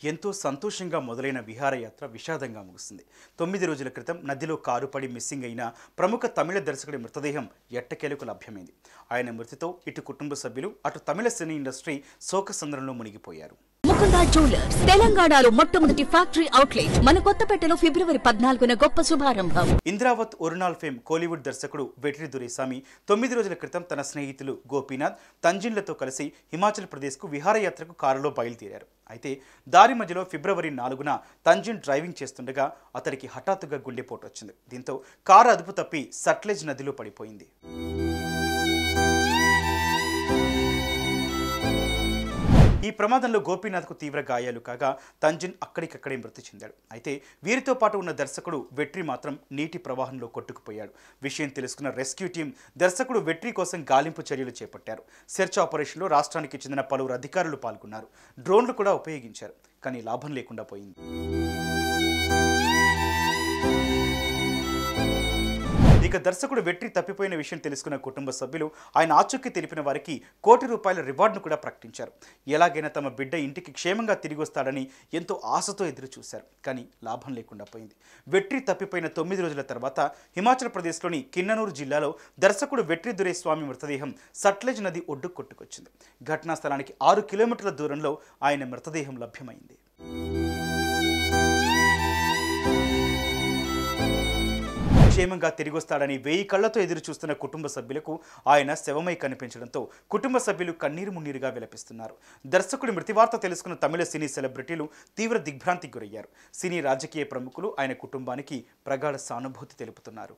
ఎంతో సంతోషంగా మొదలైన విహారయాత్ర విషాదంగా ముగిసింది. 9 రోజుల క్రితం నదిలో కారు పడి మిస్సింగ్ అయిన ప్రముఖ తమిళ దర్శకుడి మృతదేహం ఎట్టకేలకు లభ్యమైంది. ఆయన మృతితో ఇటు కుటుంబ సభ్యులు అటు తమిళ సినీ ఇండస్ట్రీ శోకసంద్రంలో మునిగిపోయారు. ముకుందా జ్యువెలర్స్ తెలంగాణలో మొట్టమొదటి ఫ్యాక్టరీ అవుట్లెట్ మన కొత్తపేటలో ఫిబ్రవరి 14న గొప్ప శుభారంభం. ఇంద్రావత్ ఒరునాల్ ఫేమ్ కోలీవుడ్ దర్శకుడు వెట్రి దురైస్వామి 9 రోజుల క్రితం తన స్నేహితులు గోపీనాథ్, తంజిన్లతో కలిసి హిమాచల్ ప్రదేశ్కు విహారయాత్రకు కారులో బయలుదేరారు. అయితే దారి మధ్యలో ఫిబ్రవరి 4న తంజిన్ డ్రైవింగ్ చేస్తుండగా అతడికి హఠాత్తుగా గుండెపోటు వచ్చింది. దీంతో కారు అదుపు తప్పి సట్లెజ్ నదిలో పడిపోయింది. ఈ ప్రమాదంలో గోపీనాథ్కు తీవ్ర గాయాలు కాగా తంజిన్ అక్కడికక్కడే మృతి చెందాడు. అయితే వీరితో పాటు ఉన్న దర్శకుడు వెట్రి మాత్రం నీటి ప్రవాహంలో కొట్టుకుపోయాడు. విషయం తెలుసుకున్న రెస్క్యూ టీం దర్శకుడు వెట్రి కోసం గాలింపు చర్యలు చేపట్టారు. సెర్చ్ ఆపరేషన్లో రాష్ట్రానికి చెందిన పలువురు అధికారులు పాల్గొన్నారు. డ్రోన్లు కూడా ఉపయోగించారు. కానీ లాభం లేకుండా పోయింది. ఇక దర్శకుడు వెట్రి తప్పిపోయిన విషయం తెలుసుకున్న కుటుంబ సభ్యులు ఆయన ఆచూకీ తెలిపిన వారికి ₹1 కోటి రివార్డును కూడా ప్రకటించారు. ఎలాగైనా తమ బిడ్డ ఇంటికి క్షేమంగా తిరిగి వస్తాడని ఎంతో ఆశతో ఎదురు చూశారు. కానీ లాభం లేకుండా పోయింది. వెట్రి తప్పిపోయిన 9 రోజుల తర్వాత హిమాచల్ ప్రదేశ్లోని కిన్ననూరు జిల్లాలో దర్శకుడు వెట్రి దురైస్వామి మృతదేహం సట్లెజ్ నది ఒడ్డుకు కొట్టుకొచ్చింది. ఘటనా స్థలానికి 6 కిలోమీటర్ల దూరంలో ఆయన మృతదేహం లభ్యమైంది. క్షేమంగా తిరిగొస్తాడని 1000 కళ్లతో ఎదురు చూస్తున్న కుటుంబ సభ్యులకు ఆయన శవమై కనిపించడంతో కుటుంబ సభ్యులు కన్నీరు మున్నీరుగా విలపిస్తున్నారు. దర్శకుడి మృతివార్త తెలుసుకున్న తమిళ సినీ సెలబ్రిటీలు తీవ్ర దిగ్భ్రాంతికి గురయ్యారు. సినీ రాజకీయ ప్రముఖులు ఆయన కుటుంబానికి ప్రగాఢ సానుభూతి తెలుపుతున్నారు.